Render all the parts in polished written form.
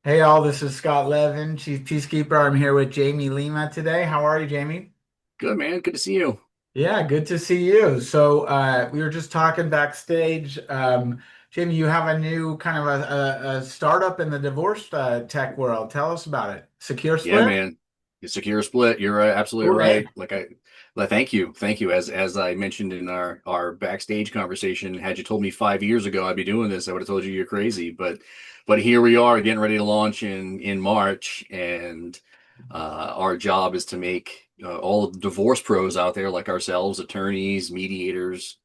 Hey all, this is Scott Levin, Chief Peacekeeper. I'm here with Jamie Lima today. How are you, Jamie? Good, man. Good to see you. Yeah, good to see you. So we were just talking backstage. Jamie, you have a new kind of a startup in the divorce tech world. Tell us about it. Secure Yeah, Split? man. It's secure split. You're absolutely Cool name. right. Thank you, thank you. As I mentioned in our backstage conversation, had you told me 5 years ago I'd be doing this, I would have told you you're crazy. But here we are, getting ready to launch in March, and our job is to make all of the divorce pros out there like ourselves, attorneys, mediators,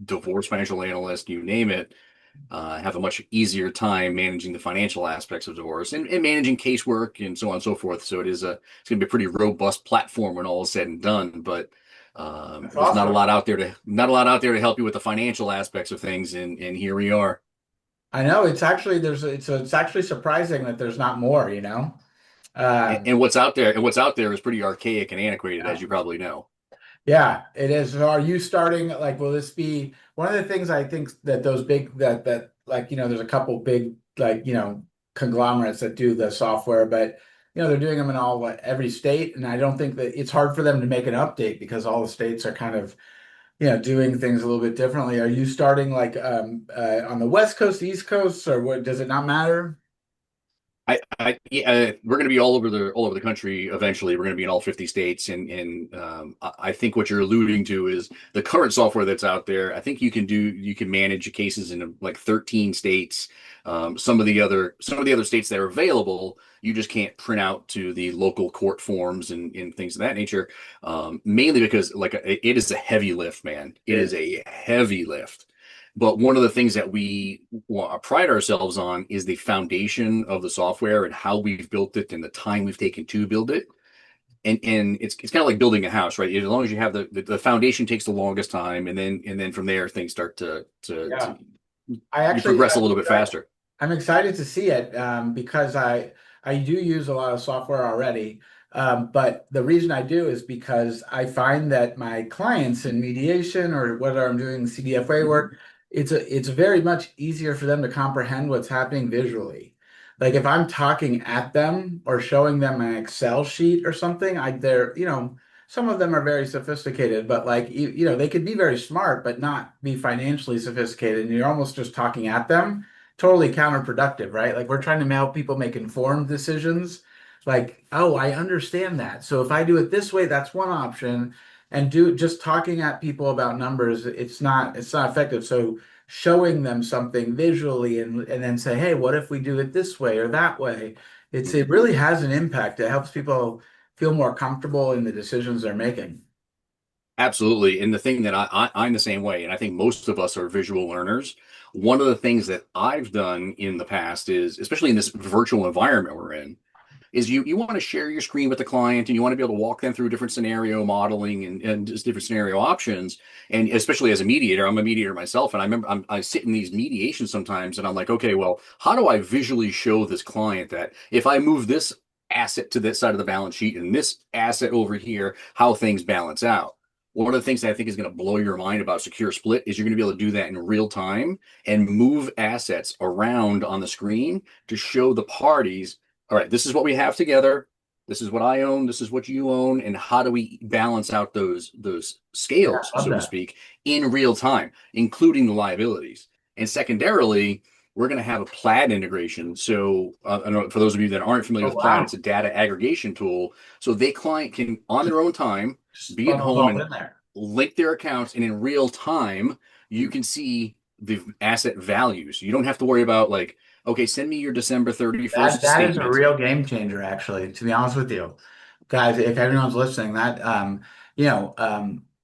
divorce financial analysts, you name it, have a much easier time managing the financial aspects of divorce and managing casework and so on and so forth. So it's going to be a pretty robust platform when all is said and done. But That's there's awesome. not a lot out there to help you with the financial aspects of things, and here we are. I know it's actually it's actually surprising that there's not more, you know? Um, And what's out there is pretty archaic and antiquated, as you probably know. Yeah, it is. So are you starting like will this be one of the things I think that those big that like there's a couple big like conglomerates that do the software, but they're doing them in all what every state, and I don't think that it's hard for them to make an update because all the states are kind of doing things a little bit differently. Are you starting like on the West Coast, East Coast, or what? Does it not matter? Yeah, we're going to be all over the country eventually. We're going to be in all 50 states, and I think what you're alluding to is the current software that's out there. I think you can manage cases in like 13 states. Some of the other states that are available, you just can't print out to the local court forms and things of that nature. Mainly because it is a heavy lift, man. It is It a heavy lift. But one of the things that we pride ourselves on is the foundation of the software and how we've built it and the time we've taken to build it. And it's kind of like building a house, right? As long as you have the foundation takes the longest time, and then from there things start to yeah. I you actually progress a little bit faster. I'm excited to see it because I do use a lot of software already. But the reason I do is because I find that my clients in mediation or whether I'm doing CDFA work, it's very much easier for them to comprehend what's happening visually. Like if I'm talking at them or showing them an Excel sheet or something, they're some of them are very sophisticated, but like they could be very smart but not be financially sophisticated, and you're almost just talking at them totally counterproductive, right? Like we're trying to help people make informed decisions. Like, oh, I understand that. So if I do it this way, that's one option. And do just talking at people about numbers, it's not effective. So showing them something visually and then say, hey, what if we do it this way or that way? It Mhm. really has an impact. It helps people feel more comfortable in the decisions they're making. Absolutely. And the thing that I'm the same way, and I think most of us are visual learners. One of the things that I've done in the past is, especially in this virtual environment we're in, is you want to share your screen with the client, and you want to be able to walk them through different scenario modeling and just different scenario options. And especially as a mediator, I'm a mediator myself, and I sit in these mediations sometimes, and I'm like, okay, well, how do I visually show this client that if I move this asset to this side of the balance sheet and this asset over here, how things balance out? One of the things that I think is going to blow your mind about secure split is you're going to be able to do that in real time and move assets around on the screen to show the parties, all right, this is what we have together. This is what I own. This is what you own. And how do we balance out those Yeah, scales, I love so to that. speak, in real time, including the liabilities? And secondarily, we're going to have a Plaid integration. So, I know for those of you that aren't familiar Oh, with Plaid, wow. it's a data aggregation tool. So they client can, on their own time, Just be at funnels home all and in there. link their accounts, and in real time, you can see the asset values. You don't have to worry about like, okay, send me your December That 31st that is a statement. real game changer, actually, to be honest with you. Guys, if everyone's listening, I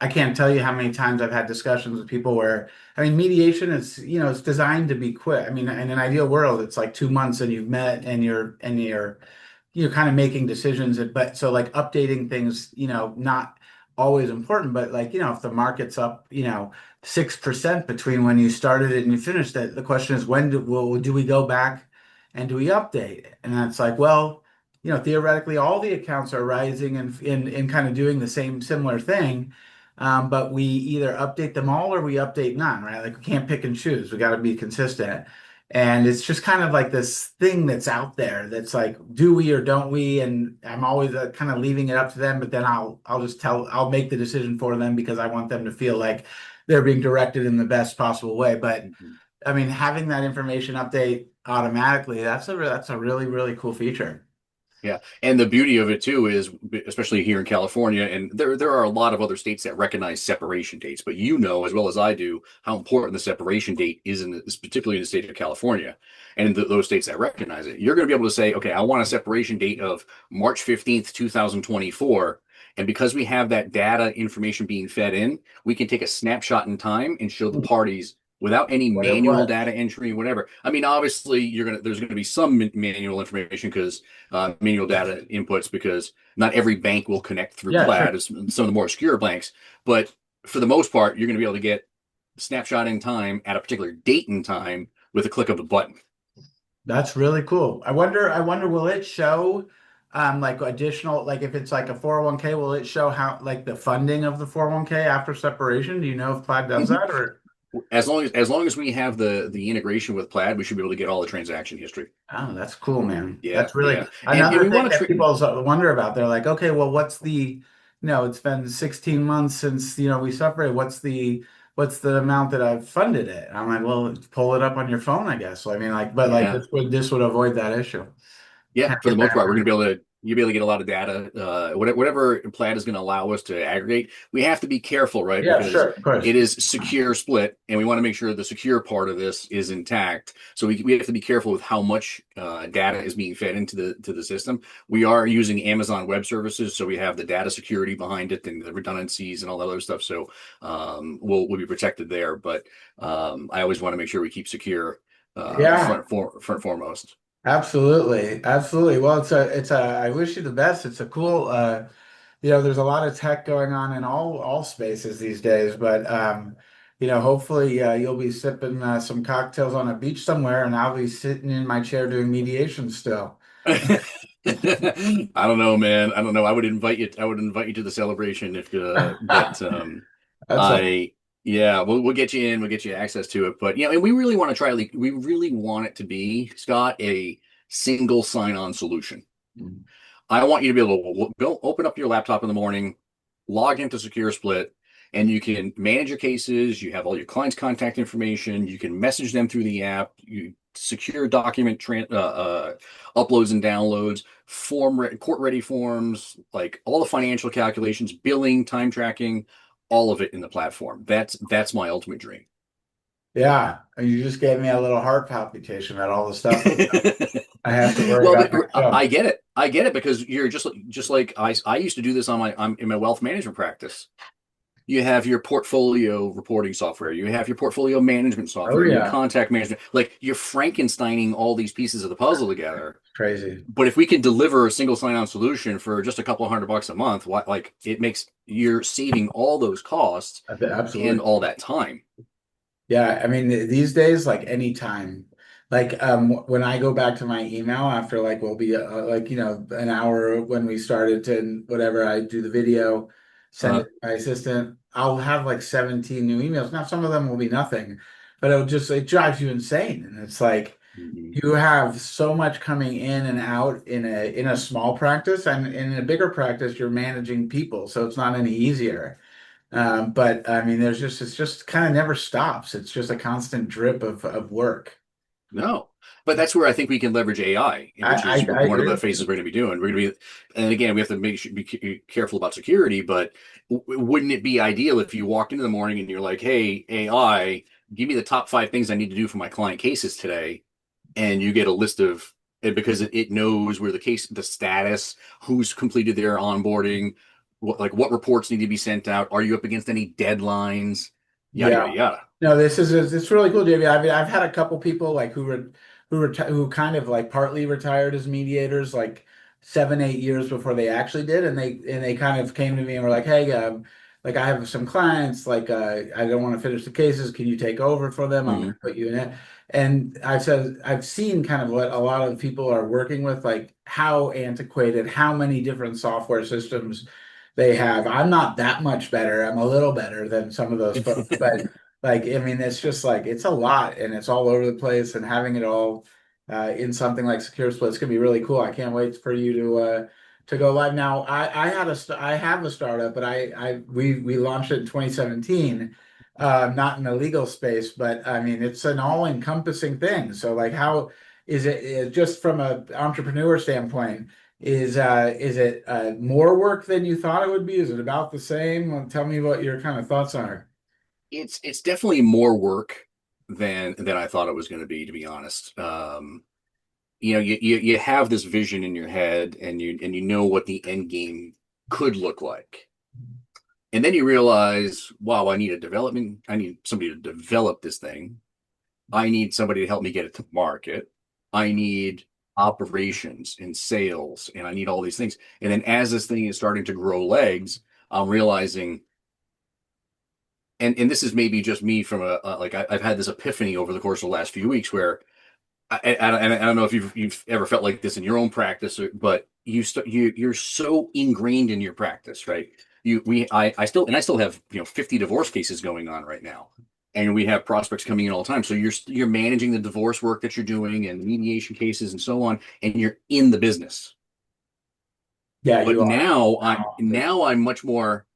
can't tell you how many times I've had discussions with people where, I mean, mediation is, it's designed to be quick. I mean, in an ideal world, it's like 2 months and you've met and you're kind of making decisions, but so like updating things, not always important, but like, if the market's up, 6% between when you started it and you finished it, the question is do we go back and do we update? And that's like, well, theoretically all the accounts are rising and in kind of doing the same similar thing. But we either update them all or we update none, right? Like we can't pick and choose. We got to be consistent. And it's just kind of like this thing that's out there that's like, do we or don't we? And I'm always kind of leaving it up to them, but then I'll make the decision for them because I want them to feel like they're being directed in the best possible way. But Mhm. I mean, having that information update automatically, that's a really, really cool feature. Yeah, and the beauty of it too is, especially here in California, and there are a lot of other states that recognize separation dates, but you know as well as I do how important the separation date is particularly in the state of California, and in those states that recognize it. You're going to be able to say, okay, I want a separation date of March 15th, 2024, and because we have that data information being fed in, we can take a snapshot in time and show the parties without any What it manual was. data entry, whatever. I mean, obviously, there's gonna be some manual information because manual data inputs because not every bank will connect through Yeah, sure. Plaid as some of the more obscure banks. But for the most part, you're going to be able to get snapshot in time at a particular date in time with a click of a button. That's really cool. I wonder, will it show like additional, like if it's like a 401k, will it show how like the funding of the 401k after separation? Do you know if Plaid does Mm-hmm. that or? As long as we have the integration with Plaid, we should be able to get all the transaction history. Oh, that's cool, man. Yeah, That's really yeah, and another we thing want to that people wonder about. They're like, okay, well, it's been 16 months since, we separated. What's the amount that I've funded it? I'm like, well, pull it up on your phone, I guess. So, I mean, like, but like yeah. this would avoid that issue. Yeah, Kind of for the get most that. part, we're going to be able to you'll be able to get a lot of data. Whatever Plaid is going to allow us to aggregate, we have to be careful, right? Yeah, Because sure, of course. it is secure split, and we want to make sure the secure part of this is intact. So we have to be careful with how much data is being fed into the system. We are using Amazon Web Services, so we have the data security behind it and the redundancies and all that other stuff. So we'll be protected there. But I always want to make sure we keep secure Yeah. front foremost. Absolutely. Absolutely. Well, I wish you the best. It's a cool, there's a lot of tech going on in all spaces these days, but hopefully you'll be sipping some cocktails on a beach somewhere and I'll be sitting in my chair doing mediation still. I don't know, man. I don't know. I would invite you. I would invite you to the celebration if, but That's all. I, yeah, we'll get you in. We'll get you access to it. But and we really want to try. Like, we really want it to be, Scott, a single sign-on solution. I want you to be able to go open up your laptop in the morning, log into Secure Split, and you can manage your cases. You have all your clients' contact information. You can message them through the app. You secure document uploads and downloads, court ready forms, like all the financial calculations, billing, time tracking, all of it in the platform. That's my ultimate dream. Yeah, you just gave me a little heart palpitation at all the stuff I have to worry Well, about but myself. I get it. I get it because you're just like I used to do this I'm in my wealth management practice. You have your portfolio reporting software, you have your portfolio management Oh software, your yeah, contact management. Like you're Frankensteining all these pieces of the puzzle together. crazy. But if we can deliver a single sign-on solution for just a couple of $100 a month, like it makes you're saving all those costs and Absolutely. all that time. Yeah, I mean these days, like anytime, like when I go back to my email after like we'll be like an hour when we started to whatever I do the video, send it Uh, to my assistant, I'll have like 17 new emails. Now some of them will be nothing, but it drives you insane, and it's like mhm. you have so much coming in and out in a small practice, and in a bigger practice you're managing people, so it's not any easier. But I mean, it's just kind of never stops. It's just a constant drip of work. No, but that's where I think we can leverage AI, which is I one of agree the with phases you. we're going to be doing. We're going to be, and again, we have to be careful about security. But wouldn't it be ideal if you walked into the morning and you're like, "Hey, AI, give me the top 5 things I need to do for my client cases today," and you get a list of it because it knows where the status, who's completed their onboarding, what reports need to be sent out, are you up against any deadlines, yada Yeah. yada yada. No, it's really cool, JB. I mean, I've had a couple people like who kind of like partly retired as mediators, like 7, 8 years before they actually did, and they kind of came to me and were like, "Hey, like I have some clients, like I don't want to finish the cases. Can you take over for them? I'm going Mhm. to put you in it." And I said I've seen kind of what a lot of people are working with, like how antiquated, how many different software systems they have. I'm not that much better. I'm a little better than some of those folks, but Like, I mean, it's just like it's a lot and it's all over the place, and having it all in something like Secure Split is gonna be really cool. I can't wait for you to go live. Now, I have a startup, but we launched it in 2017. Not in the legal space, but I mean, it's an all-encompassing thing. So, like, how is it just from an entrepreneur standpoint? Is it more work than you thought it would be? Is it about the same? Well, tell me what your kind of thoughts are. It's definitely more work than I thought it was going to be honest. You have this vision in your head, and you know what the end game could look like. And then you realize, wow, I need somebody to develop this thing. I need somebody to help me get it to market. I need operations and sales, and I need all these things. And then as this thing is starting to grow legs, I'm realizing, and this is maybe just me from I've had this epiphany over the course of the last few weeks where I don't know if you've ever felt like this in your own practice, but you're so ingrained in your practice, right? I still have 50 divorce cases going on right now, and we have prospects coming in all the time. So you're managing the divorce work that you're doing and mediation cases and so on, and you're in the business. Yeah, But you are. now I'm much more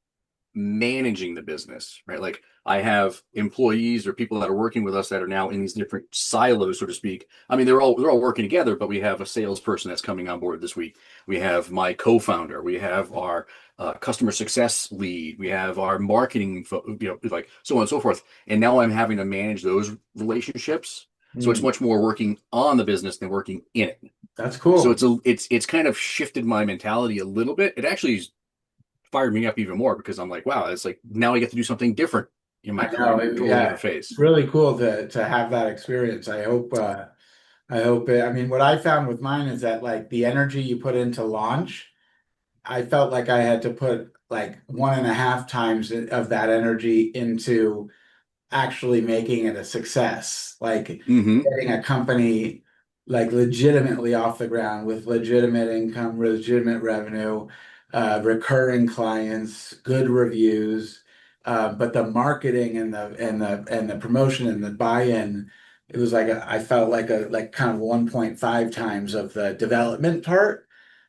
managing the business, right? Like I have employees or people that are working with us that are now in these different silos, so to speak. I mean, they're all working together, but we have a salesperson that's coming on board this week. We have my co-founder. We have our customer success lead. We have our marketing, like so on and so forth. And now I'm having to manage those relationships. So it's Hmm, much more working on the business than working in it. that's So cool. it's kind of shifted my mentality a little bit. It actually fired me up even more because I'm like, wow, it's like now I get to do something different in my I career, know. totally Yeah, different phase. it's really cool to have that experience. I hope it, I mean, what I found with mine is that like the energy you put into launch, I felt like I had to put like one and a half times of that energy into actually making it a success, like Hmm. getting a company like legitimately off the ground with legitimate income, legitimate revenue, recurring clients, good reviews. But the marketing and the promotion and the buy-in, it was like I felt like a like kind of 1.5 times of the development part.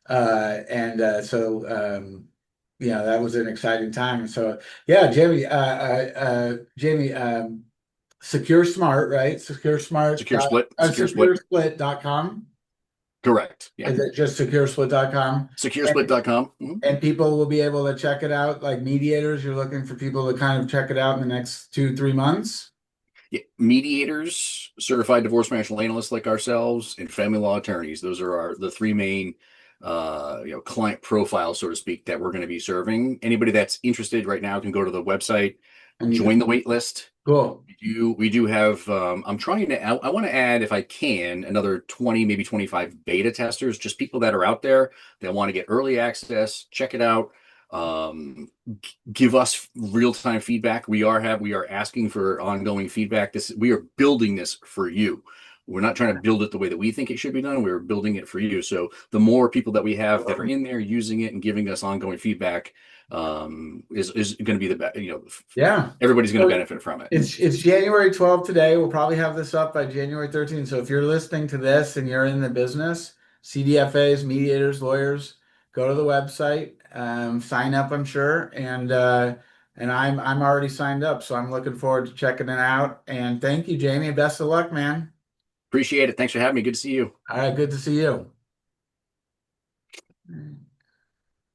And so that was an exciting time. So yeah, Jamie, Secure Smart, right? Secure Split, Securesplit.com. correct. Yeah. Is it just securesplit.com? And, Securesplit.com. Mm-hmm. and people will be able to check it out, like mediators. You're looking for people to kind of check it out in the next 2, 3 months. Yeah. Mediators, certified divorce financial analysts like ourselves, and family law attorneys. Those are the three main client profiles, so to speak, that we're going to be serving. Anybody that's interested right now can go to the website, And you join can, the wait list. cool. We do have I'm trying to I want to add, if I can, another 20, maybe 25 beta testers, just people that are out there that want to get early access, check it out. Give us real-time feedback. We are asking for ongoing feedback. We are building this for you. We're not trying to build it the way that we think it should be done. We're building it for you. So the more people that we have that are in there using it and giving us ongoing feedback, is going to be the best. Yeah. Everybody's going to So benefit from it. it's January 12th today. We'll probably have this up by January 13th. So if you're listening to this and you're in the business, CDFAs, mediators, lawyers, go to the website, sign up, I'm sure. And I'm already signed up, so I'm looking forward to checking it out. And thank you, Jamie. Best of luck, man. Appreciate it. Thanks for having me. Good to see you. All right, good to see you.